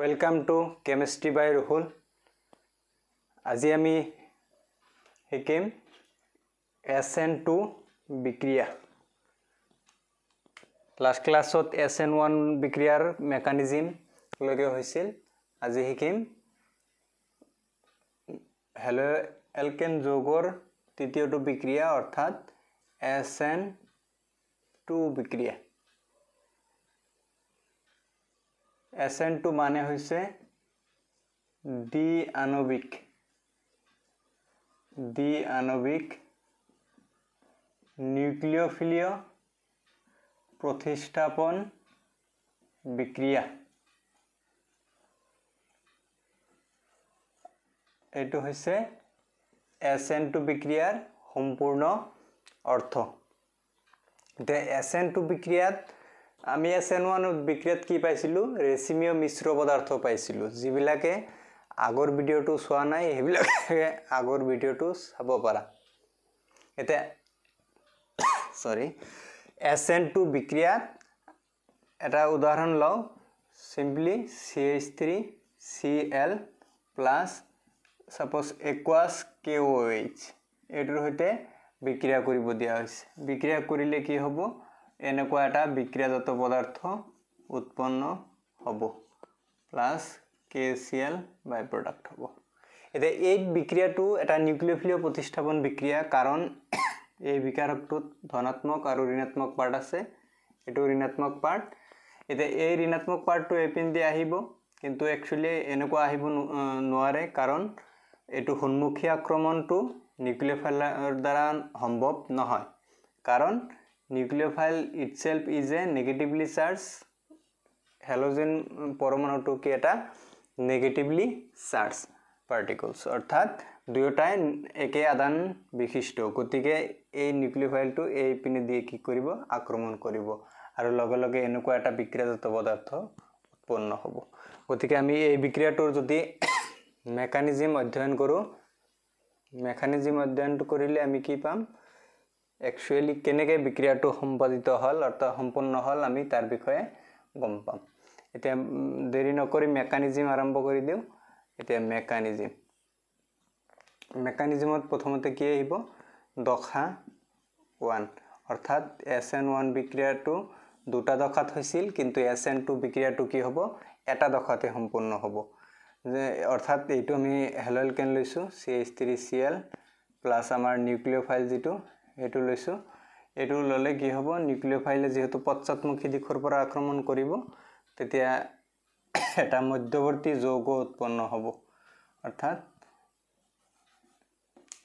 Welcome to Chemistry by Rahul. আজি আমি শিকিম SN2 বিক্ৰিয়া। লাস্ট ক্লাসত SN1 বিক্ৰিয়াৰ মেকানিজম লগে হৈছিল। আজি শিকিম হ্যালো এলকেন যৌগৰ তৃতীয়টো বিক্রিয়া অর্থাৎ SN2 বিক্রিয়া। SN2 মানে হৈছে দ্বি-আণবিক নিউক্লিওফিলীয় প্রতিস্থাপন বিক্রিয়া। এটো হৈছে SN2 বিক্ৰিয়াৰ সম্পূৰ্ণ অৰ্থ। তে SN2 বিক্ৰিয়াত আমি SN1 বিক্ৰিয়াত কি পাইছিলো ৰেচিমিয় মিশ্ৰ পদাৰ্থ পাইছিলো যিবিলাকে আগৰ ভিডিওটো চোৱা নাই হেবিলাকে আগৰ ভিডিওটো চাব পাৰা। এতে SN2 বিক্ৰিয়াত এটা উদাহৰণ লও simply CH3Cl plus suppose aqueous KOH এটোৰ হৈতে বিক্ৰিয়া কৰিব দিয়া হৈছে। বিক্ৰিয়া কৰিলে কি হ'ব এনেকুৱা এটা বিক্রিয়াজাত পদার্থ উৎপন্ন হ'ব প্লাস KCl বাই প্রোডাক্ট হ'ব। এতে এই বিক্রিয়াটো এটা নিউক্লিওফিলীয় প্রতিস্থাপন বিক্রিয়া কারণ এই বিকারকটোত ধনাত্মক আৰু ঋণাত্মক পাৰ্ট আছে। এটো ঋণাত্মক পাৰ্ট। এতে এই ঋণাত্মক পাৰ্টটো এপিন দি আহিব কিন্তু একচুয়ালি এনেকুৱা আহিব নোৱাৰে কাৰণ এটো সন্মুখী আক্ৰমণটো নিউক্লিওফাইলৰ দ্বাৰা সম্ভৱ নহয় কারণ nucleophile itself is a negatively charged halogen পরমাণুটো কি এটা negatively charged particles অর্থাৎ দুয়োটাই একে আদান বিশিষ্ট গতিকে এই নিউক্লিওফাইলটো এই পিনে দিয়ে কি কৰিব আক্ৰমণ কৰিব আৰু লগে লগে এনেকুৱা এটা বিক্ৰিয়াজাত পদাৰ্থ উৎপন্ন হ'ব। গতিকে আমি এই বিক্ৰিয়াটোৰ যদি মেকানিজম অধ্যয়ন কৰো মেকানিজম অধ্যয়ন কৰিলে আমি কি পাম একচুয়ালি কেনেকে বিক্ৰিয়াটো সম্পাদিত হল অৰ্থাৎ সম্পন্ন হল আমি তাৰ বিষয়ে গম পাম। এটা দেৰি নকৰি মেকানিজম আৰম্ভ কৰি দিও। এটা মেকানিজমত প্ৰথমতে কি আহিব দশা 1 অর্থাৎ SN1 বিক্রিয়াটো দুটা দশাত হৈছিল কিন্তু SN2 বিক্রিয়াটো কি হ'ব এটা দশাতে সম্পন্ন হ'ব। যে অর্থাৎ এইটো আমি হ্যালোএলকেন লৈছো CH3Cl প্লাস আমাৰ নিউক্লিওফাইল যেটো এটো লৈছো। এটো ললে কি হ'ব নিউক্লিওফাইলে যেহেতু পশ্চাৎমুখী দিশৰ পৰা আক্ৰমণ কৰিব তেতিয়া এটা মধ্যবৰ্তী যৌগ উৎপন্ন হ'ব অৰ্থাৎ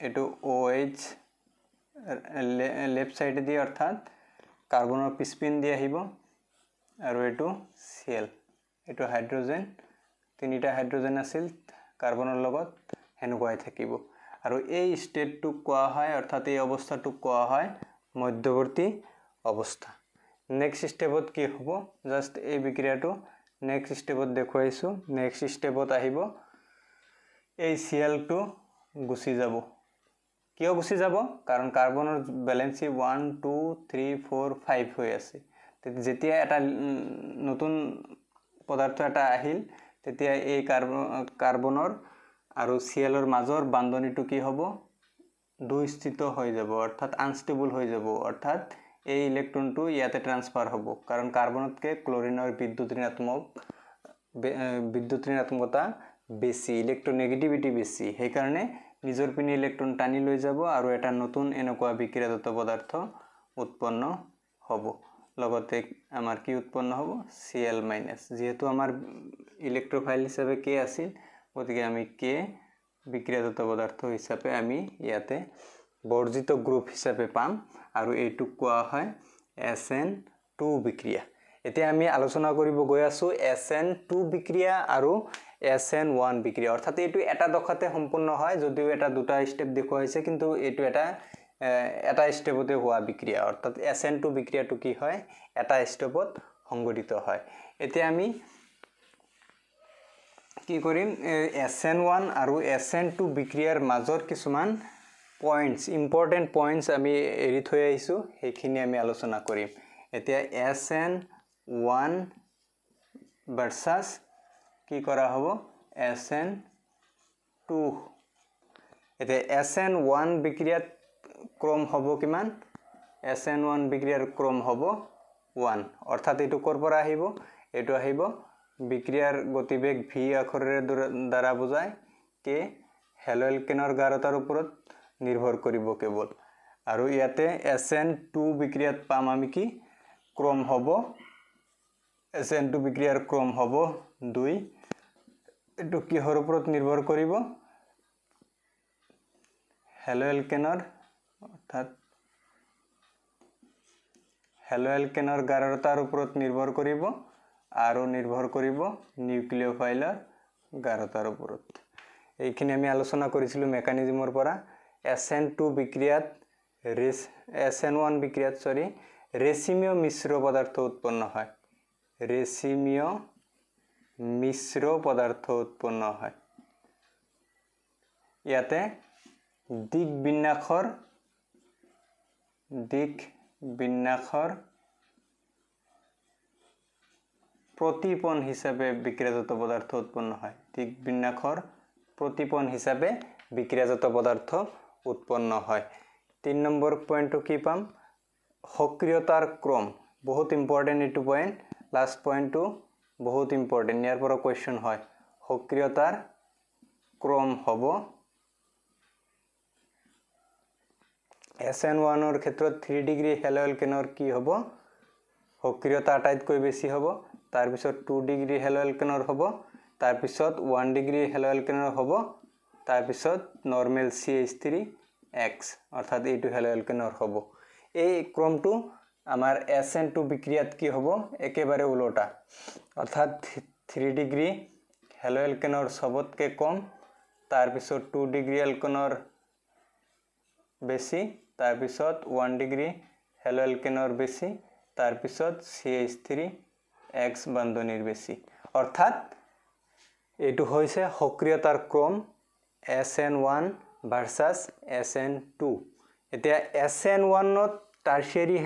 এটো OH লেফট সাইডে দি অৰ্থাৎ কাৰ্বনৰ পিছপিন দি আহিব আৰু এটো Cl এটো হাইড্ৰোজেন তিনিটা হাইড্ৰোজেন আছিল কাৰ্বনৰ লগত হেনুকাই থাকিব আৰু এই স্টেটটো কোৱা হয় অৰ্থাৎ এই অৱস্থাটো কোৱা হয় মধ্যবৰ্তী অৱস্থা। নেক্সট স্টেপত কি হ'ব জাস্ট এই বিক্ৰিয়াটো নেক্সট স্টেপত দেখুৱাইছো। নেক্সট স্টেপত আহিব এই Cl2 গুছি যাব। কিয় গুছি যাব কাৰণ কাৰ্বনৰ ব্যালেন্সি 1 2 3 4 5 হৈ আছে। যেতিয়া এটা নতুন পদাৰ্থ এটা আহিল তেতিয়া এই কাৰ্বনৰ আৰু Clৰ মাজৰ বান্ধনীটো কি হ'ব দুস্থিত হৈ যাব অর্থাৎ আনস্টেবল হৈ যাব অর্থাৎ এই ইলেক্ট্রনটো ইয়াতে ট্রান্সফার হ'ব কারণ কার্বনতকে ক্লোৰিনৰ বিদ্যুৎ ঋণাত্মকতা বেশি ইলেক্ট্ৰোনেগেটিভিটি বেশি সেই কাৰণে নিজৰ পিনে ইলেক্ট্ৰন টানি লৈ যাব আৰু এটা নতুন এনেকুৱা বিক্ৰিয়াজাত পদাৰ্থ উৎপন্ন হ'ব। লগতে আমাৰ কি উৎপন্ন হ'ব Cl- যেহেতু আমাৰ ইলেক্ট্ৰোফাইল হিচাপে K আছিল গতিকে আমি K বিক্ৰিয়াজাত পদাৰ্থ হিসাবে আমি ইয়াতে বৰ্জিত গ্ৰুপ হিসাবে পাম আৰু এইটো কোৱা হয় SN2 বিক্ৰিয়া। এতিয়া আমি আলোচনা কৰিব গৈ আছো SN2 বিক্ৰিয়া আৰু SN1 বিক্ৰিয়া অৰ্থাৎ এইটো এটা দশাতে সম্পূৰ্ণ হয় যদিও এটা দুটা স্টেপ দেখুৱা হৈছে কিন্তু এইটো এটা স্টেপতে হোৱা বিক্ৰিয়া অৰ্থাৎ SN2 বিক্ৰিয়াটো কি হয় এটা স্টেপত সংঘটিত হয়। এতিয়া আমি কি কৰিম SN1 আৰু SN2 বিক্ৰিয়াৰ মাজৰ কিছুমান পয়েন্টস ইম্পৰ্টেন্ট পয়েন্টস আমি এৰি থৈ আহিছো সেইখিনি আমি আলোচনা কৰিম। এতিয়া SN1 versus কি কৰা হ'ব SN2 এতে SN1 বিক্ৰিয়াত ক্ৰম হ'ব কিমান SN1 বিক্ৰিয়াৰ ক্ৰম হ'ব 1 অৰ্থাৎ এটো কৰ পৰা আহিব এটো আহিব বিক্ৰিয়াৰ গতিবেগ v আখৰেৰ দ্বাৰা বুজায় কে হেলোএলকেনৰ গাঢ়তাৰ ওপৰত নিৰ্ভৰ কৰিব কেৱল আৰু ইয়াতে SN2 বিক্ৰিয়াত পাম আমি কি ক্ৰম হ'ব SN2 বিক্ৰিয়াৰ ক্ৰম হ'ব 2 এটো কিহৰ ওপৰত নিৰ্ভৰ কৰিব হেলোএলকেনৰ অৰ্থাৎ হেলোএলকেনৰ গাঢ়তাৰ ওপৰত নিৰ্ভৰ কৰিব আৰু নিৰ্ভৰ কৰিব নিউক্লিওফাইলৰ গাঢ়তাৰ ওপৰত এইখিনি আমি আলোচনা কৰিছিলো মেকানিজমৰ পৰা SN2 বিক্ৰিয়াত SN1 বিক্ৰিয়াত ৰেচিমীয় মিশ্ৰ পদাৰ্থ উৎপন্ন হয় ৰেচিমীয় মিশ্ৰ পদাৰ্থ উৎপন্ন হয় ইয়াতে দিক বিন্যাসৰ प्रतिपन हिसाबे विक्रियाजात पदार्थ उत्पन्न হয় दिक विन्यासर प्रतिपन हिसाबे विक्रियाजात पदार्थ उत्पन्न হয় 3 नम्बर पॉइंट की पाम सक्रियतार क्रम बहुत इम्पोर्टेंट एटु पॉइंट लास्ट पॉइंट बहुत इम्पोर्टेंट यार पर क्वेश्चन হয় सक्रियतार क्रम हबो SN1 ৰ ক্ষেত্ৰত 3 ডিগ্ৰী হেলোএলকেনৰ কি হ'ব सक्रियता আটাইতকৈ বেছি হ'ব तार पिছত 2 डिग्री हेलोएल्केनर हबो तार पिছত 1 डिग्री हेलोएल्केनर हबो तार पिছত नॉर्मल CH3X अर्थात एटु हेलोएल्केनर हबो এই ক্রমটো আমাৰ SN2 বিক্রিয়াত কি হবো একেবারে উল্টা অর্থাৎ 3 ডিগ্রি হেলোএল্কেনর সবতকে কম তার পিছত 2 ডিগ্রি এলকেনর বেশি তার পিছত 1 ডিগ্রি হেলোএল্কেনর বেশি তার পিছত CH3X বন্ধনীর বেশি অর্থাৎ এটু হইছে সক্রিয়তার ক্রম SN1 ভার্সাস SN2 এতিয়া SN1 ত টারশিয়ারি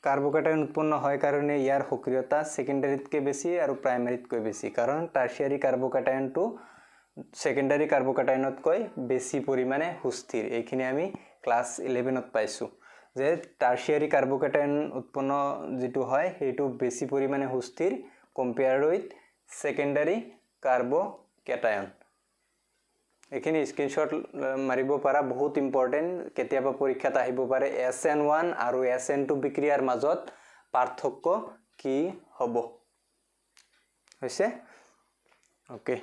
কার্বোক্যাটায়ন উৎপন্ন হয় কারণে ইয়ার সক্রিয়তা সেকেন্ডারিতকে বেশি আর প্রাইমারিতকৈ বেশি কারণ টারশিয়ারি কার্বোক্যাটায়নটো সেকেন্ডারি কার্বোক্যাটায়নতকৈ বেশি পরিমাণে সুস্থির এইখিনি আমি ক্লাস 11 ত পাইছো যে টারশিয়ারি কার্বোক্যাটায়ন উৎপন্ন যেটো হয় হেতু বেশি পরিমাণে সুস্থির কম্পেয়ারড উইথ সেকেন্ডারি কার্বোক্যাটায়ন এখিনি স্ক্রিনশট মারিব পারা বহুত ইম্পর্টেন্ট কেতিয়াবা পরীক্ষাত আহিব পারে SN1 আর SN2 বিক্রিয়ার মাজত পার্থক্য কি হব হইছে ওকে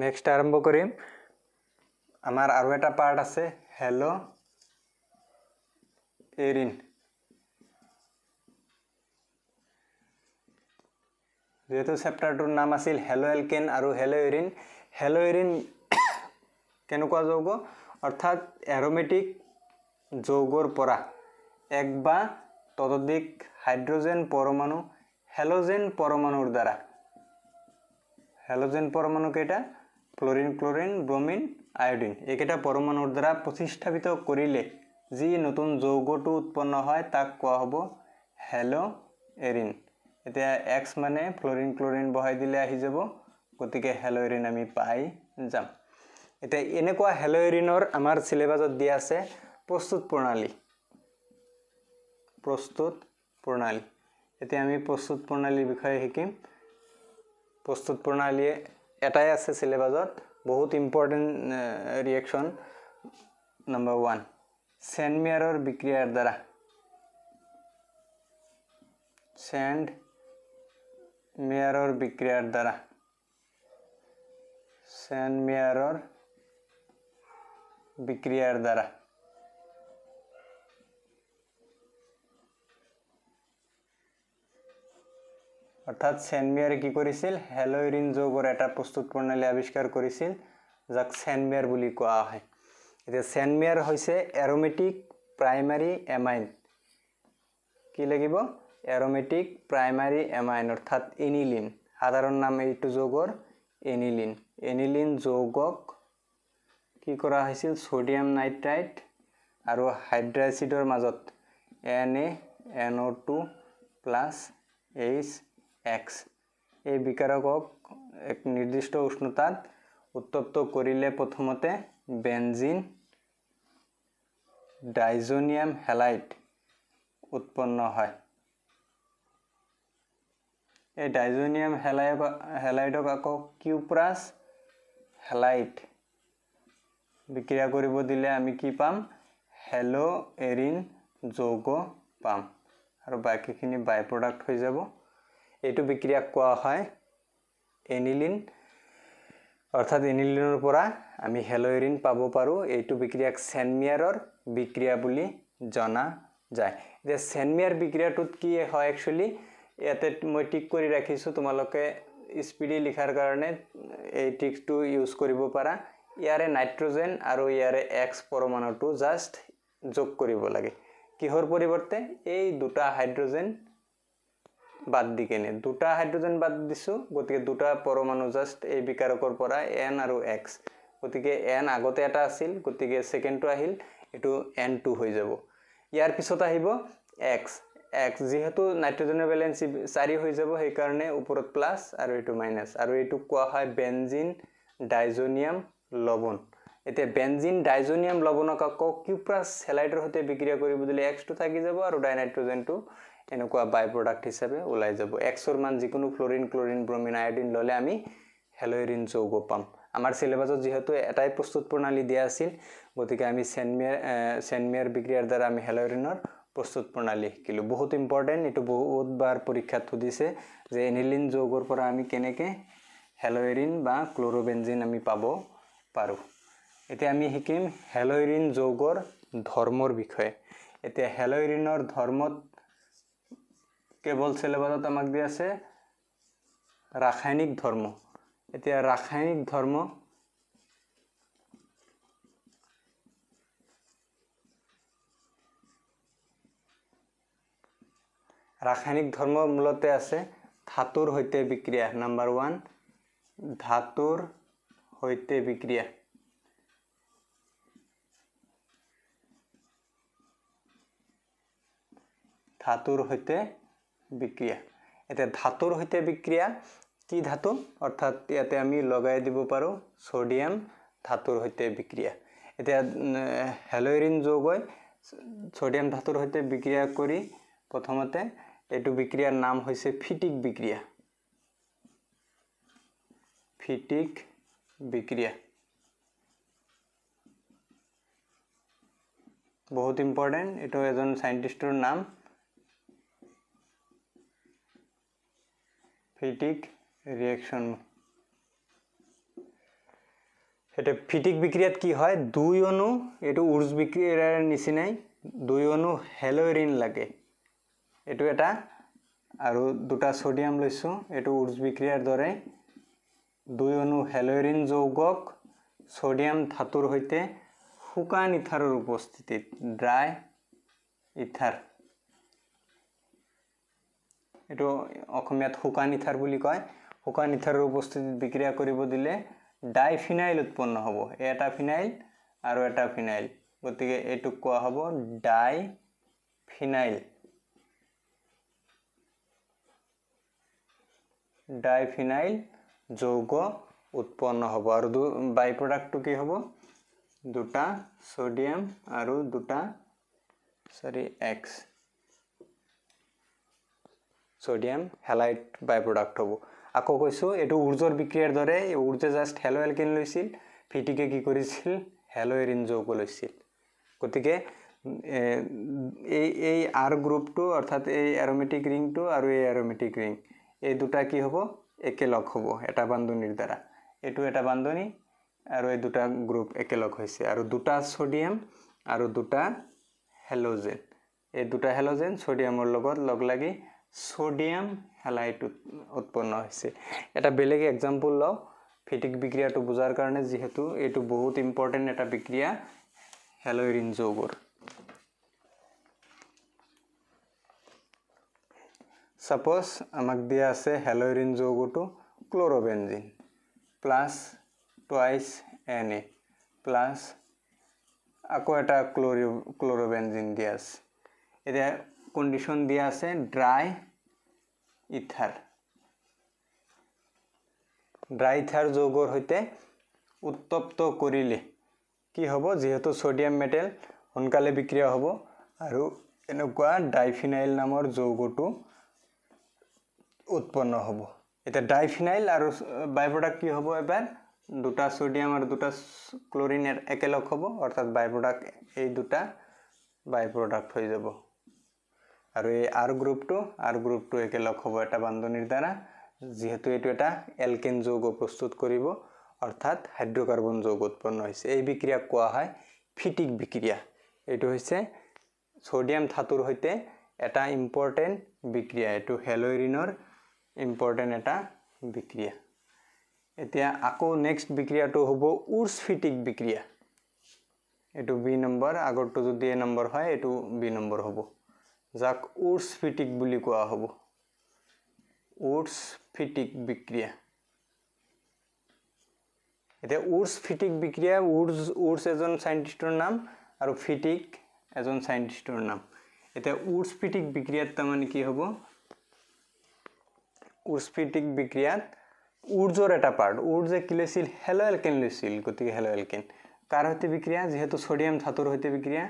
नेक्स्ट आरंभ करिम आमार आरो एटा पार्ट আছে हेलो एरिन जेतु चैप्टारটোৰ নাম আছিল हेलो एल्केन আৰু हेलो एरिन কেনেকুৱা যৌগ অৰ্থাৎ অ্যাৰোমেটিক যৌগৰ পৰা এক বা ততোধিক হাইড্ৰোজেন পৰমাণু হ্যালোজেন পৰমাণুৰ দ্বাৰা হ্যালোজেন পৰমাণু কেটা ক্লোৰিন ক্লোৰিন ব্ৰোমিন আয়োডিন একেটা পৰমাণুৰ দ্বাৰা প্ৰতিস্থাপিত কৰিলে যি নতুন যৌগটো উৎপন্ন হয় তাক কোৱা হ'ব হেলো এৰিন এতিয়া x মানে ফ্লোৰিন ক্লোৰিন বহাই দিলে আহি যাব গতিকে হেলো এৰিন আমি পাই যাম এতিয়া এনেকুৱা হেলো এৰিনৰ আমাৰ সিলেবাসত দিয়া আছে প্ৰস্তুত প্ৰণালী এতিয়া আমি প্ৰস্তুত প্ৰণালীৰ বিষয়ে শিকিম प्रस्तुत प्रणाली एटाই আছে সিলেবাসত बहुत इम्पोर्टेंट रिएक्शन नंबर 1 सेंडमेयरर বিক্ৰিয়াৰ দ্বাৰা सेंडमेयरर বিক্ৰিয়াৰ দ্বাৰা অৰ্থাৎ সেনমেয়াৰে কি কৰেছিল হেলো এৰিন যৌগৰ এটা প্ৰস্তুত প্ৰণালী আৱিষ্কাৰ কৰিছিল যাক সেনমেয়াৰ বুলি কোৱা হয় এতিয়া সেনমেয়াৰ হৈছে এৰোমেটিক প্ৰাইমাৰী এমাইন কি লাগিব এৰোমেটিক প্ৰাইমাৰী এমাইন অৰ্থাৎ এনিলিন সাধাৰণ নাম এইটো যৌগৰ এনিলিন এনিলিন যৌগক কি কৰা হৈছিল সোডিয়াম নাইট্ৰাইট আৰু হাইড্ৰাইচিডৰ মাজত NaNO2 + HX এই বিকাৰকক এক নিৰ্দিষ্ট উষ্ণতাত উত্তপ্ত কৰিলে প্ৰথমতে বেনজিন ডাইজোনিয়াম হ্যালাইড উৎপন্ন হয় এই ডাইজোনিয়াম হ্যালাইডক আকৌ কিউপ্ৰাছ হ্যালাইড বিক্ৰিয়া কৰিব দিলে আমি কি পাম হেলোএৰিন যৌগ পাম আৰু বাকিখিনি বাই প্ৰডাক্ট হৈ যাব এইটো বিক্ৰিয়াক কোৱা হয় এনিলিন অৰ্থাৎ এনিলিনৰ পৰা আমি হেলোএৰিন পাব পাৰো এইটো বিক্ৰিয়াক চেনমিয়াৰৰ বিক্ৰিয়া বুলি জনা যায় যে চেনমিয়াৰ বিক্ৰিয়াটোত কি হয় একচুয়ালি ইয়াতে মই টিক কৰি ৰাখিছো তোমালোকে স্পিডি লিখাৰ কাৰণে এই টিকটো ইউজ কৰিব পাৰা ইয়াৰে নাইট্ৰজেন আৰু ইয়াৰে X পৰমাণুটো জাস্ট যোগ কৰিব লাগে কিহৰ পৰিৱৰ্তে এই দুটা হাইড্ৰোজেন বাদ দি কেনে দুটা হাইড্ৰোজেন বাদ দিছো গতিকে দুটা পৰমাণু জাস্ট এই বিকাৰকৰ পৰা N আৰু X গতিকে N আগতে এটা আছিল গতিকে সেকেন্ডটো আহিল এটো N2 হৈ যাব ইয়াৰ পিছত আহিব X যেহেতু নাইট্ৰজেনৰ ভ্যালেন্সি 4 হৈ যাব সেই কাৰণে ওপৰত প্লাস আৰু এটো মাইনাস আৰু এটো কোৱা হয় বেনজিন ডাইজোনিয়াম লবণ এতিয়া বেনজিন ডাইজোনিয়াম লবণক আকৌ কিউপ্ৰাছ হ্যালাইডৰ সৈতে বিক্ৰিয়া কৰিব দিলে X টো থাকি যাব আৰু ডাইনাইট্ৰজেনটো এনেকুৱা বাই প্ৰডাক্ট হিচাপে ওলাই যাব X ৰ মান যিকোনো ফ্লোৰিন ক্লোৰিন ব্ৰোমিন আয়োডিন ললে আমি হেলোএৰিন যৌগ পাম আমাৰ সিলেবাসত যেহেতু এটাই প্ৰস্তুত প্ৰণালী দিয়া আছিল গতিকে আমি চেনমিয়াৰ বিক্ৰিয়াৰ দ্বাৰা আমি হেলোএৰিনৰ প্ৰস্তুত প্ৰণালী শিকিলো বহুত ইম্পৰ্টেন্ট এটো বহুত বাৰ পৰীক্ষাত সুধিছে যে এনিলিন যৌগৰ পৰা আমি কেনেকে হেলোএৰিন বা ক্লোৰোবেনজিন আমি পাব পাৰো এতিয়া আমি শিকিম হেলোএৰিন যৌগৰ ধৰ্মৰ বিষয়ে এতিয়া হেলোএৰিনৰ ধৰ্মত কেৱল সিলেবাসত আমাক দিয়া আছে ৰাসায়নিক ধৰ্ম এতিয়া ৰাসায়নিক ধৰ্ম মূলতে আছে ধাতুৰ সৈতে বিক্ৰিয়া নাম্বাৰ 1 ধাতুৰ সৈতে বিক্ৰিয়া ধাতুৰ সৈতে বিক্ৰিয়া এটা ধাতুৰ সৈতে বিক্ৰিয়া কি ধাতু অৰ্থাৎ ইয়াতে আমি লগাই দিব পাৰো সোডিয়াম ধাতুৰ সৈতে বিক্ৰিয়া এটা হেলোএৰিন যৌগই সোডিয়াম ধাতুৰ সৈতে বিক্ৰিয়া কৰি প্ৰথমতে এটো বিক্ৰিয়াৰ নাম হৈছে ফিটিক বিক্ৰিয়া বহুত ইম্পৰ্টেন্ট এটো এজন সাইন্টিস্টৰ নাম ফিটিক ৰিঅ্যাকশন এটা ফিটিক বিক্ৰিয়াত কি হয় দুই অণু এটো উৰ্জ বিক্ৰিয়াৰ নিচিনাই দুই অণু হেলোএৰিন লাগে এটো এটা আৰু দুটা সোডিয়াম লৈছো এটো উৰ্জ বিক্ৰিয়াৰ দৰে দুই অণু হেলোএৰিন যৌগক সোডিয়াম ধাতুৰ সৈতে শুকান ইথাৰৰ উপস্থিতিত ড্ৰাই ইথাৰ এটো অসমীয়াত শুকান ইথাৰ বুলি কয় শুকান ইথাৰৰ উপস্থিতিত বিক্ৰিয়া কৰিব দিলে ডাইফিনাইল উৎপন্ন হ'ব এটা ফিনাইল আৰু এটা ফিনাইল গতিকে এটো কোৱা হ'ব ডাইফিনাইল যৌগ উৎপন্ন হ'ব আৰু বাই প্ৰডাক্টটো কি হ'ব দুটা সোডিয়াম আৰু দুটা X সোডিয়াম হ্যালাইড বাই প্ৰডাক্ট হ'ব আকৌ কৈছো এটো উৰ্জৰ বিক্ৰিয়াৰ দৰে উৰ্জে জাস্ট হেলো এলকেন লৈছিল ফিটিকে কি কৰিছিল হেলোএৰিন যৌগ লৈছিল গতিকে এই R গ্ৰুপটো অৰ্থাৎ এই এৰোমেটিক ৰিংটো আৰু এই এৰোমেটিক ৰিং এই দুটা কি হ'ব একেলগ হ'ব এটা বান্ধনীৰ দ্বাৰা এটো এটা বান্ধনী আৰু এই দুটা গ্ৰুপ একেলগ হৈছে আৰু দুটা সোডিয়াম আৰু দুটা হেলোজেন এই দুটা হেলোজেন সোডিয়ামৰ লগত লগ লাগি সোডিয়াম হ্যালাইড উৎপন্ন হৈছে এটা বেলেগ एग्जांपल লও ফিটিক বিক্ৰিয়াটো বুজাৰ কাৰণে যেহেতু এটো বহুত ইম্পৰ্টেন্ট এটা বিক্ৰিয়া হেলোএৰিন যৌগৰ সাপোজ আমাক দিয়া আছে হেলোএৰিন যৌগটো ক্লোৰোবেনজিন প্লাছ টুৱাইছ Na প্লাছ আকৌ এটা ক্লোৰোবেনজিন দিয়া আছে এতিয়া কন্ডিশন দিয়া আছে ড্ৰাই ইথাৰ যৌগৰ সৈতে উত্তপ্ত কৰিলে কি হ'ব যেহেতু সোডিয়াম মেটেল সোনকালে বিক্ৰিয়া হ'ব আৰু এনেকুৱা ডাইফিনাইল নামৰ যৌগটো উৎপন্ন হ'ব এটা ডাইফিনাইল আৰু বাই প্ৰডাক্ট কি হ'ব এবাৰ দুটা সোডিয়াম আৰু দুটা ক্লোৰিন একেলগ হ'ব অৰ্থাৎ বাই প্ৰডাক্ট এই দুটা বাই প্ৰডাক্ট হৈ যাব আৰু এই R গ্ৰুপটো একেলগ হ'ব এটা বান্ধনীৰ দ্বাৰা যেহেতু এটো এটা এলকেন যৌগ প্ৰস্তুত কৰিব অৰ্থাৎ হাইড্ৰোকাৰ্বন যৌগ উৎপন্ন হৈছে এই বিক্ৰিয়া কোৱা হয় ফিটিক বিক্ৰিয়া এটো হৈছে সোডিয়াম ধাতুৰ সৈতে এটা ইম্পৰ্টেন্ট বিক্ৰিয়া এটো হেলোইৰিনৰ ইম্পৰ্টেন্ট এটা বিক্ৰিয়া এতিয়া আকৌ নেক্সট বিক্ৰিয়াটো হ'ব উৰ্ছ ফিটিক বিক্ৰিয়া এটো বি নম্বৰ আগৰটো যদি এ নম্বৰ হয় এটো বি নম্বৰ হ'ব যাক উৰ্ছ ফিটিক বুলি কোৱা হ'ব উৰ্ছ ফিটিক বিক্ৰিয়া এতিয়া উৰ্ছ ফিটিক বিক্ৰিয়া উৰ্ছ এজন সাইন্টিস্টৰ নাম আৰু ফিটিক এজন সাইন্টিস্টৰ নাম এতিয়া উৰ্ছ ফিটিক বিক্ৰিয়াত তাৰমানে কি হ'ব উৰ্ছ ফিটিক বিক্ৰিয়াত উৰ্জৰ এটা পাৰ্ট উৰ্জে কি লৈছিল হেলো এলকেন লৈছিল গতিকে হেলো এলকেন কাৰ সৈতে বিক্ৰিয়া যেহেতু সোডিয়াম ধাতুৰ সৈতে বিক্ৰিয়া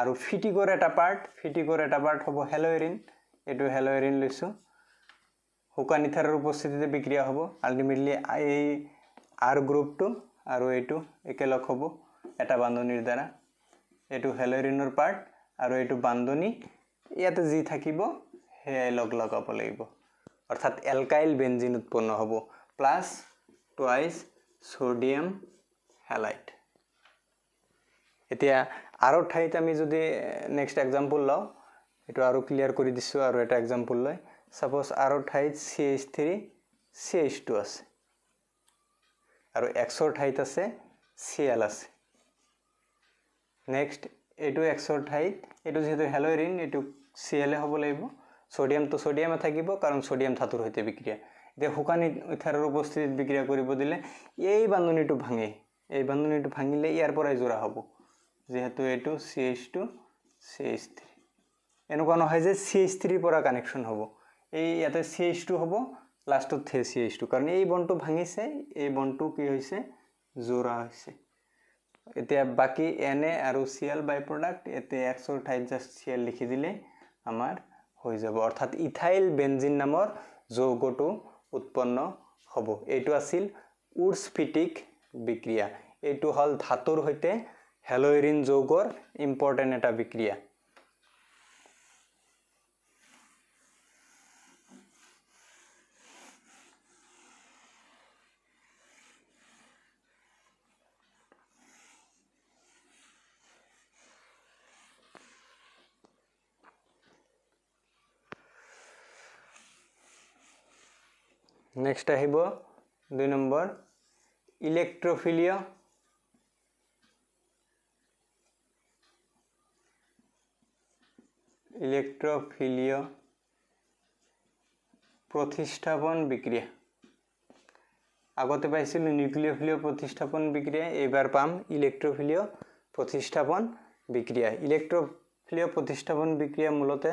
আৰু ফিটিকৰ এটা পাৰ্ট হ'ব হেলোইৰিন এটো হেলোইৰিন লৈছো হুকান ইথাৰৰ উপস্থিতিতে বিক্ৰিয়া হ'ব আলটিমেটলি এই R গ্ৰুপটো আৰু এটো একেলগ হ'ব এটা বান্ধনীৰ দ্বাৰা এটো হেলোইৰিনৰ পাৰ্ট আৰু এটো বান্ধনী ইয়াতে যি থাকিব হেই লগাব লাগিব অৰ্থাৎ এলকাইল বেনজিন উৎপন্ন হ'ব প্লাছ টুৱাইছ সোডিয়াম হ্যালাইড এতিয়া আৰু ঠাইত আমি যদি নেক্সট एग्जांपल লও এটো আৰু ক্লিয়াৰ কৰি দিছো আৰু এটা एग्जांपल লৈ সাপোজ আৰু ঠাইত CH3 CH2 আছে আৰু Xৰ ঠাইত আছে Cl আছে নেক্সট এটো Xৰ ঠাইত এটো যেহেতু হেলোইৰিন এটো Cl হ'ব লাগিব সোডিয়াম তো সোডিয়ামে থাকিব কাৰণ সোডিয়াম ধাতুৰ সৈতে বিক্ৰিয়া এতিয়া হুকান ইথাৰৰ উপস্থিতিত বিক্ৰিয়া কৰিব দিলে এই বান্ধনীটো ভাঙিলে ইয়াৰ পৰাই জোৰা হ'ব যেহেতু এটো CH2 CH3 এনেকুৱা নহয় যে CH3 পৰা কানেকশন হ'ব এই ইয়াতে CH2 হ'ব লাষ্টত CH2 কাৰণ এই বন্ডটো ভাঙিছে এই বন্ডটো কি হৈছে জোৰা হৈছে এতিয়া বাকি Na আৰু Cl বাই প্ৰডাক্ট এতে Xৰ ঠাইত জাস্ট Cl লিখি দিলে আমাৰ হৈ যাব অৰ্থাৎ ইথাইল বেনজিন নামৰ যৌগটো উৎপন্ন হ'ব এটো আছিল উৰ্ছ ফিটিক বিক্ৰিয়া এটো হল ধাতুৰ সৈতে হেলোইৰিন যৌগৰ ইম্পৰ্টেন্ট এটা বিক্ৰিয়া नेक्स्ट আহিব 2 নম্বৰ ইলেক্ট্ৰোফিলিয়া प्रतिस्थापन বিক্ৰিয়া আগতে পাইছিল নিউক্লিওফিলিয়া प्रतिस्थापन বিক্ৰিয়া এবাৰ পাম ইলেক্ট্ৰোফিলিয়া प्रतिस्थापन বিক্ৰিয়া ইলেক্ট্ৰোফিলিয়া प्रतिस्थापन বিক্ৰিয়া মূলতে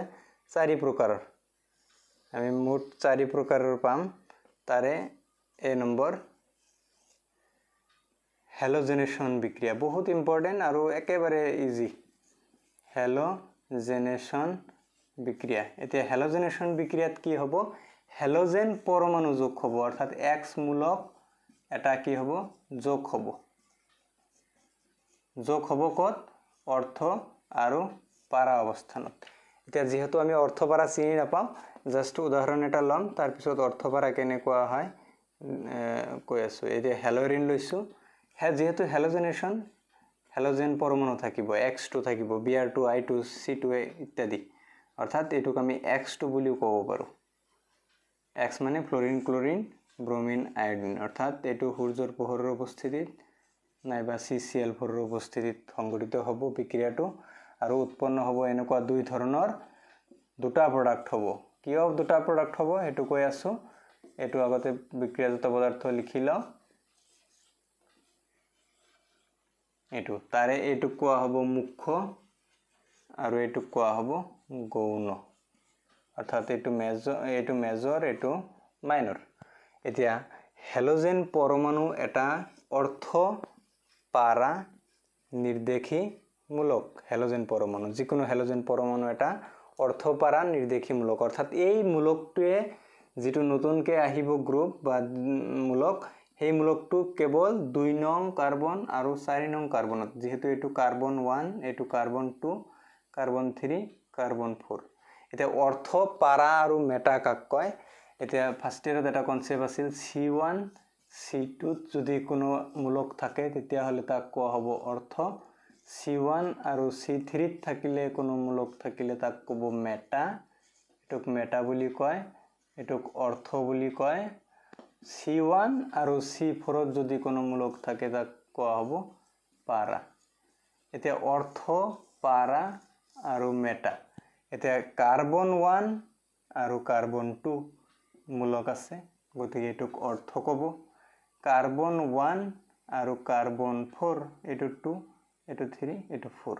4 প্ৰকাৰৰ আমি মোট 4 প্ৰকাৰৰ পাম তাৰে এ নম্বৰ হ্যালোজেনেশন বিক্ৰিয়া বহুত ইম্পৰ্টেন্ট আৰু একেবারে ইজি হ্যালোজেনেশন বিক্রিয়া এতিয়া হ্যালোজেনেশন বিক্রিয়াত কি হ'ব হ্যালোজেন পরমাণু যোগ হ'ব অর্থাৎ X মূলক এটা কি হ'ব যোগ হ'ব কত অর্থ আৰু পাৰা অৱস্থানত এতিয়া যেহেতু আমি অৰ্থ পাৰা চিনি নাপাও জাস্ট উদাহৰণ এটা লম তাৰ পিছত অৰ্থ পাৰা কেনেকুৱা হয় কৈ আছো এতিয়া হেলোইৰিন লৈছো যেহেতু হ্যালোজেনেশন হ্যালোজেন পরমাণু থাকিব X2 থাকিব Br2 I2 C2 ইত্যাদি অর্থাৎ এটুক আমি X2 বুলি ক'ব পাৰো X মানে ফ্লোৰিন ক্লোৰিন ব্ৰোমিন আয়োডিন অৰ্থাৎ এটু সূৰ্যৰ পোহৰৰ উপস্থিতিত নাইবা CCl4 ৰ উপস্থিতিত সংঘটিত হ'ব বিক্ৰিয়াটো আৰু উৎপন্ন হ'ব এনেকুৱা দুই ধৰণৰ দুটা প্ৰডাক্ট হ'ব কিয় দুটা প্ৰডাক্ট হ'ব এটু কৈ আছো এটু আগতে বিক্ৰিয়াজাত পদাৰ্থ লিখি লও এইটো তাৰে এইটো কোৱা হ'ব মুখ্য আৰু এইটো কোৱা হ'ব গৌণ অৰ্থাৎ এইটো মেজৰ এইটো মাইনৰ এতিয়া হেলোজেন পৰমাণু এটা অৰ্থ পাৰা নিৰ্দেশীমূলক হেলোজেন পৰমাণু যিকোনো হেলোজেন পৰমাণু এটা অৰ্থ পাৰা নিৰ্দেশীমূলক অৰ্থাৎ এই মূলকটোৱে যেটো নতুনকে আহিব গ্ৰুপ বা মূলক সেই মূলকটো কেৱল 2 নং কাৰ্বন আৰু 4 নং কাৰ্বনত যেহেতু এটো কাৰ্বন 1 এটো কাৰ্বন 2 কাৰ্বন 3 কাৰ্বন 4 এটা অৰ্থ পাৰা আৰু মেটা কাক কয় এটা ফাৰ্স্ট ইয়াৰত এটা কনসেপ্ট আছিল C1 C2 যদি কোনো মূলক থাকে তেতিয়া হলে তাক কোৱা হ'ব অৰ্থ C1 আৰু C3 থাকিলে কোনো মূলক থাকিলে তাক ক'ব মেটা এটোক মেটা বুলি কয় এটোক অৰ্থ বুলি কয় C1 আৰু C4 যদি কোনো মূলক থাকে তাক কোৱা হ'ব পাৰা এতিয়া অৰ্থ পাৰা আৰু মেটা এতিয়া কাৰ্বন 1 আৰু কাৰ্বন 2 মূলক আছে গতিকে এটোক অৰ্থ ক'ব কাৰ্বন 1 আৰু কাৰ্বন 4 এটো 2 এটো 3 এটো 4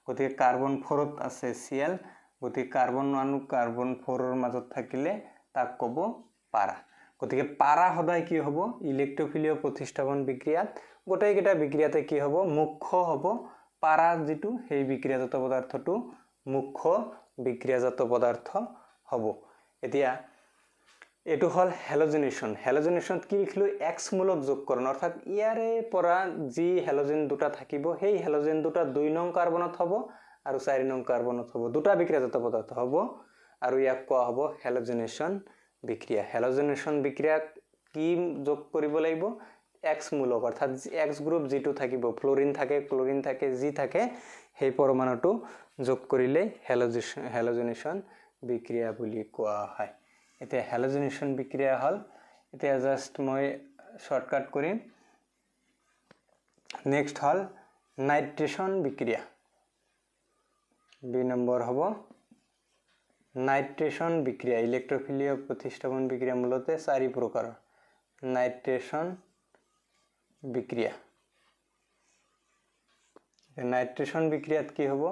গতিকে কাৰ্বন 4 ত আছে Cl গতিকে কাৰ্বন 1 আৰু কাৰ্বন 4 ৰ মাজত থাকিলে তাক ক'ব পাৰা গতিকে পাৰা সদায় কি হ'ব ইলেক্ট্ৰফিলীয় প্ৰতিস্থাপন বিক্ৰিয়াত গোটেইকেইটা বিক্ৰিয়াতে কি হ'ব মুখ্য হ'ব পাৰা যেটো সেই বিক্ৰিয়াজাত পদাৰ্থটো মুখ্য বিক্ৰিয়াজাত পদাৰ্থ হ'ব এতিয়া এটো হল হেলোজেনেশন কি লিখলো x মূলক যোগকৰণ অৰ্থাৎ ইয়াৰে পৰা যি হেলোজেন দুটা থাকিব সেই হেলোজেন দুটা 2 নং কাৰ্বনত হ'ব আৰু 4 নং কাৰ্বনত হ'ব দুটা বিক্ৰিয়াজাত পদাৰ্থ হ'ব আৰু ইয়াক কোৱা হ'ব হেলোজেনেশন বিক্ৰিয়া কি যোগ কৰিব লাগিব x মূলক অৰ্থাৎ x গ্ৰুপ যেটো থাকিব ফ্লোৰিন থাকে ক্লোৰিন থাকে যি থাকে সেই পৰমাণুটো যোগ কৰিলে হেলোজেনেশন বিক্ৰিয়া বুলি কোৱা হয় এতিয়া হেলোজেনেশন বিক্ৰিয়া হল এতিয়া জাস্ট মই শৰ্টকাট কৰিম নেক্সট হল নাইট্ৰেশন বিক্ৰিয়া বি নম্বৰ হ'ব নাইট্ৰেশন বিক্ৰিয়া ইলেক্ট্ৰফিলীয় প্ৰতিস্থাপন বিক্ৰিয়া মূলতে 4 প্ৰকাৰ নাইট্ৰেশন বিক্ৰিয়াত কি হ'ব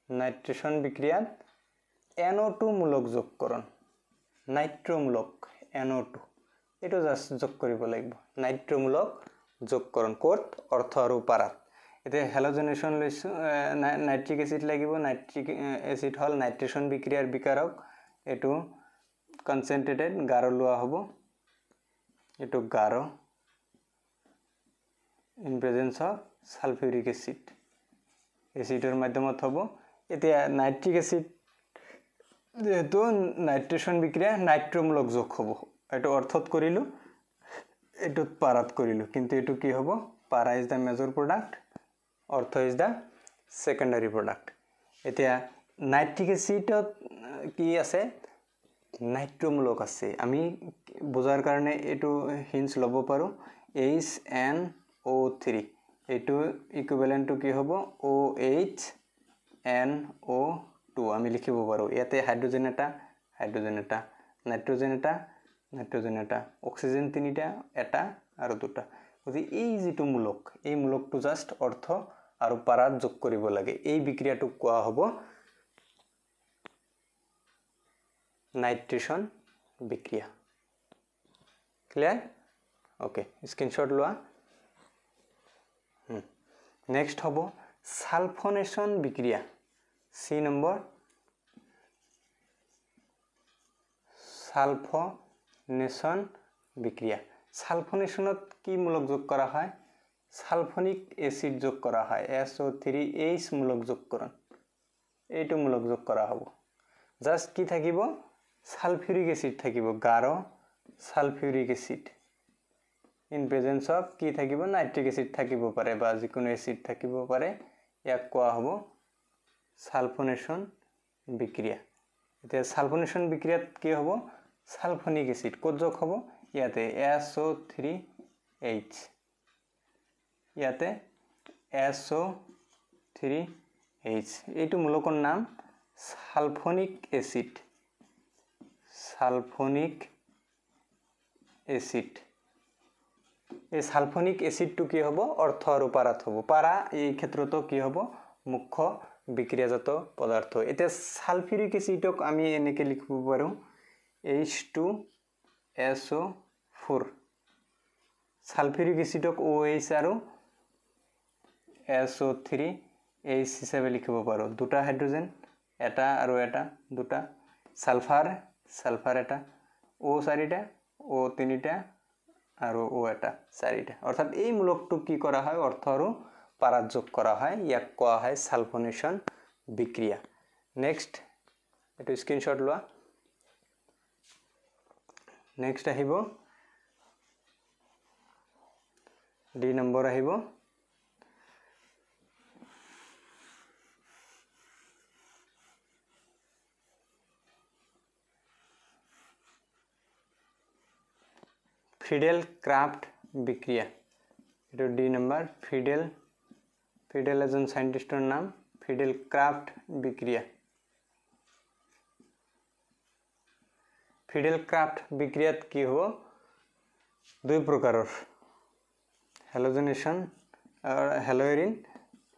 নাইট্ৰেশন বিক্ৰিয়াত NO2 মূলক যোগকৰণ নাইট্ৰমূলক NO2 এটো জাস্ট যোগ কৰিব লাগিব নাইট্ৰমূলক যোগকৰণ কোট অৰ্থ আৰু পাৰাত এতিয়া হেলোজেনেশন লৈছো নাইট্ৰিক এসিড লাগিব নাইট্ৰিক এসিড হল নাইট্ৰেশন বিক্ৰিয়াৰ বিকাৰক এটো কনসেন্ট্ৰেটেড গাঢ় লোৱা হ'ব এটো গাঢ় ইন প্ৰেজেন্স অফ সালফিউৰিক এসিডৰ মাধ্যমত হ'ব এতিয়া নাইট্ৰিক এসিড যেহেতু নাইট্ৰেশন বিক্ৰিয়া নাইট্ৰমূলক যোগ হ'ব এটো অৰ্থত কৰিলো এটো পাৰাত কৰিলো কিন্তু এটো কি হ'ব পাৰা ইজ দা মেজৰ প্ৰডাক্ট অৰ্থ ইজ দা সেকেন্ডাৰী প্ৰডাক্ট এতিয়া নাইট্ৰিক এসিডত কি আছে নাইট্ৰমূলক আছে আমি বুজাৰ কাৰণে এটো হিন্স লব পাৰো HNO3 এটো ইকুইভ্যালেন্ট টু কি হ'ব OHNO2 আমি লিখিব পাৰো ইয়াতে হাইড্ৰোজেন এটা নাইট্ৰোজেন এটা অক্সিজেন তিনিটা এটা আৰু দুটা গতি এই যেটো মূলক এই মূলকটো জাস্ট অৰ্থ আৰু পাৰাত যোগ কৰিব লাগে এই বিক্ৰিয়াটো কোৱা হ'ব নাইট্ৰেশন বিক্ৰিয়া ক্লিয়াৰ ওকে স্ক্ৰিনশট লোৱা নেক্সট হ'ব সালফোনেশন বিক্ৰিয়া সি নম্বৰ সালফোনেশন বিক্ৰিয়া সালফোনেশনত কি মূলক যোগ কৰা হয় সালফোনিক এসিড যোগ কৰা হয় SO3H মূলক যোগকৰণ এইটো মূলক যোগ কৰা হ'ব জাস্ট কি থাকিব সালফিউৰিক এসিড থাকিব গাঢ় সালফিউৰিক এসিড ইন প্ৰেজেন্স অফ কি থাকিব নাইট্ৰিক এসিড থাকিব পাৰে বা যিকোনো এসিড থাকিব পাৰে ইয়াক কোৱা হ'ব সালফোনেশন বিক্ৰিয়া এতিয়া সালফোনেশন বিক্ৰিয়াত কি হ'ব সালফোনিক এসিড ক'ত যোগ হ'ব ইয়াতে SO3H ইয়াতে SO3H এইটো মূলকৰ নাম সালফোনিক এসিড এই সালফনিক এসিডটো কি হ'ব অৰ্থ আৰু পাৰাত হ'ব পাৰা এই ক্ষেত্ৰতো কি হ'ব মুখ্য বিক্ৰিয়াজাত পদাৰ্থ এটা সালফিউৰিক এসিডক আমি এনেকে লিখিব পাৰো H2SO4 সালফিউৰিক এসিডক OH আৰু SO3 H হিচাপে লিখিব পাৰো দুটা হাইড্ৰোজেন এটা আৰু এটা দুটা সালফাৰ সালফাৰ এটা O চাৰিটা O তিনিটা আৰু O এটা চাৰিটা অৰ্থাৎ এই মূলকটো কি কৰা হয় অৰ্থ আৰু পাৰাত যোগ কৰা হয় ইয়াক কোৱা হয় সালফোনেশন বিক্ৰিয়া নেক্সট এটো স্ক্ৰিনশট লোৱা নেক্সট আহিব ডি নম্বৰ আহিব ফিডেল ক্ৰাফ্ট বিক্ৰিয়া এটো ডি নম্বৰ ফিডেল এজন সাইন্টিস্টৰ নাম ফিডেল ক্ৰাফ্ট বিক্ৰিয়া ফিডেল ক্ৰাফ্ট বিক্ৰিয়াত কি হ'ব দুই প্ৰকাৰৰ হেলোজেনেশন হেলোইৰিন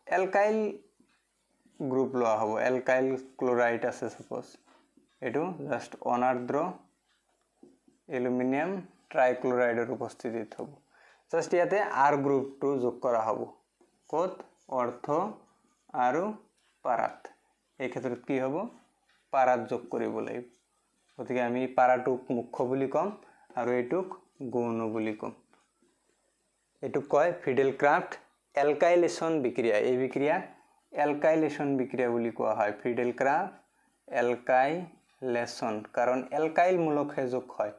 এলকাইল গ্ৰুপ লোৱা হ'ব এলকাইল ক্লোৰাইড আছে সাপোজ এটো জাস্ট অনাৰ্দ্ৰ এলুমিনিয়াম ট্ৰাইক্লোৰাইডৰ উপস্থিতিত হ'ব জাস্ট ইয়াতে R গ্ৰুপটো যোগ কৰা হ'ব কত অৰ্থ আৰু পাৰাত এই ক্ষেত্ৰত কি হ'ব পাৰাত যোগ কৰিব লাগিব গতিকে আমি পাৰাটোক মুখ্য বুলি কম আৰু এটুক গৌণ বুলি কম এটুক কয় ফিডেল ক্ৰাফ্ট এলকাইলেশন বিক্ৰিয়া এই বিক্ৰিয়া এলকাইলেশন বিক্ৰিয়া বুলি কোৱা হয় ফিডেল ক্ৰাফ্ট এলকাইলেশন কাৰণ এলকাইল মূলকহে যোগ হয়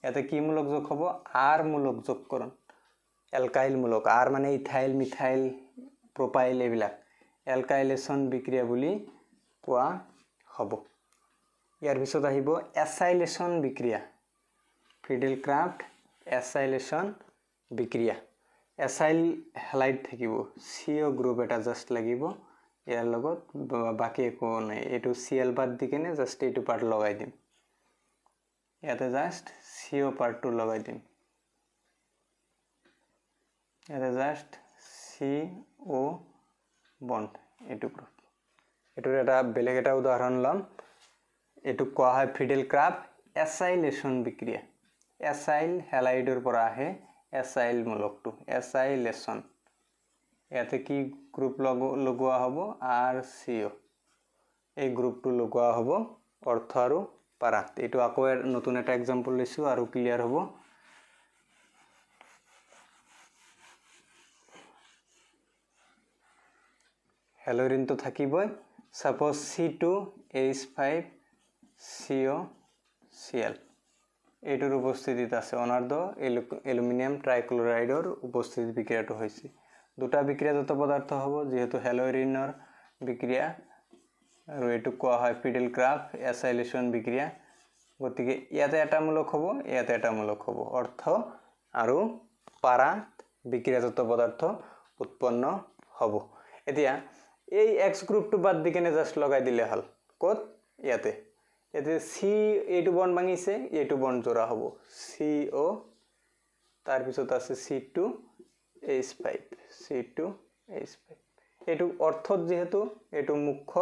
ইয়াতে কি মূলক যোগ হ'ব R মূলক যোগকৰণ এলকাইল মূলক R মানে ইথাইল মিথাইল প্ৰোপাইল এবিলাক এলকাইলেশন বিক্ৰিয়া বুলি কোৱা হ'ব ইয়াৰ পিছত আহিব এসাইলেশন বিক্ৰিয়া ফিডেল ক্ৰাফ্ট এসাইলেশন বিক্ৰিয়া এসাইল হেলাইড থাকিব CO গ্ৰুপ এটা জাস্ট লাগিব ইয়াৰ লগত বাকি একো নাই এটো Cl বাদ দিকেনে জাস্ট এটো পাৰ্ট লগাই দিম ইয়াতে জাস্ট CO পাৰ্টটো লগাই দিম ইয়াতে জাস্ট CO বন্ড এটো গ্ৰুপ এটোৰ এটা বেলেগ এটা উদাহৰণ লম এটো কোৱা হয় ফিডেল ক্ৰাফ্ট এসাইলেশন বিক্ৰিয়া এসাইল হেলাইডৰ পৰা আহে এসাইল মূলকটো এসাইলেশন ইয়াতে কি গ্ৰুপ লগোৱা হ'ব RCO এই গ্ৰুপটো লগোৱা হ'ব অৰ্থ আৰু পাৰাত এটো আকৌ নতুন এটা एग्जांपल লৈছো আৰু ক্লিয়াৰ হ'ব হেলোৰিন তো থাকিবই সাপোজ C2H5COCl এটোৰ উপস্থিতিত আছে অনাৰ্ধ এলুমিনিয়াম ট্ৰাইক্লোৰাইডৰ উপস্থিতি বিক্ৰিয়াটো হৈছে দুটা বিক্ৰিয়াজাত পদাৰ্থ হ'ব যেহেতু হেলোৰিনৰ বিক্ৰিয়া আৰু এটো কোৱা হয় ফিডেল ক্ৰাফ্ট এসাইলেশন বিক্ৰিয়া গতিকে ইয়াতে এটা মূলক হ'ব ইয়াতে এটা মূলক হ'ব অৰ্থ আৰু পাৰাত বিক্ৰিয়াজাত পদাৰ্থ উৎপন্ন হ'ব এতিয়া এই X গ্ৰুপটো বাদ দিকেনে জাস্ট লগাই দিলে হল কত ইয়াতে এতে C এটো বন্ড ভাঙিছে এটো বন্ড জোড়া হ'ব CO তাৰ পিছত আছে C2H5 এটো অৰ্থত যেহেতু এটো মুখ্য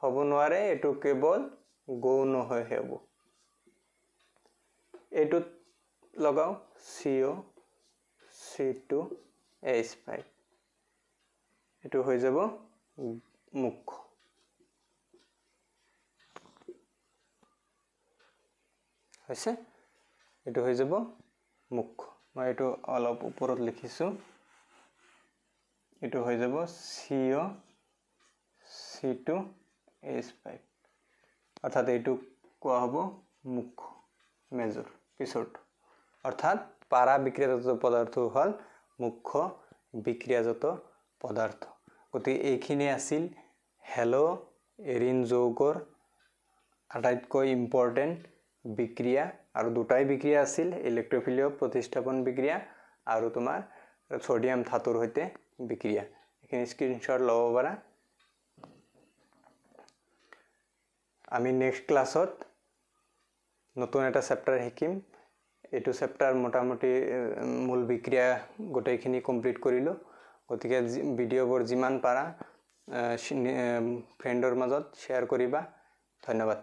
হ'ব নোৱাৰে এটো কেৱল গৌণ হৈ হ'ব এটো লগাও CO C2H5 এটো হৈ যাব মুখ্য হৈছে এটো হৈ যাব মুখ্য মই এটো অলপ ওপৰত লিখিছো এটো হৈ যাব CO C2H5 অৰ্থাৎ এটো কোৱা হ'ব মুখ্য মেজৰ পিছত অৰ্থাৎ পাৰা বিক্ৰিয়াজাত পদাৰ্থ হল মুখ্য বিক্ৰিয়াজাত পদাৰ্থ গতি এইখিনি আছিল হেলোৰিন যৌগৰ আটাইতকৈ ইম্পৰ্টেন্ট বিক্ৰিয়া আৰু দুটাই বিক্ৰিয়া আছিল ইলেক্ট্ৰফিলিয় প্ৰতিস্থাপন বিক্ৰিয়া আৰু তোমাৰ সোডিয়াম ধাতুৰ হৈতে বিক্ৰিয়া এখিনি স্ক্ৰিনশট লব পাৰা আমি নেক্সট ক্লাছত নতুন এটা চেপ্টাৰ শিকিম এইটো চেপ্টাৰ মোটামুটি মূল বিক্ৰিয়া গোটেইখিনি কমপ্লিট কৰিলো গতিকে ভিডিঅ'বোৰ যিমান পাৰা ফ্ৰেণ্ডৰ মাজত শ্বেয়াৰ কৰিবা ধন্যবাদ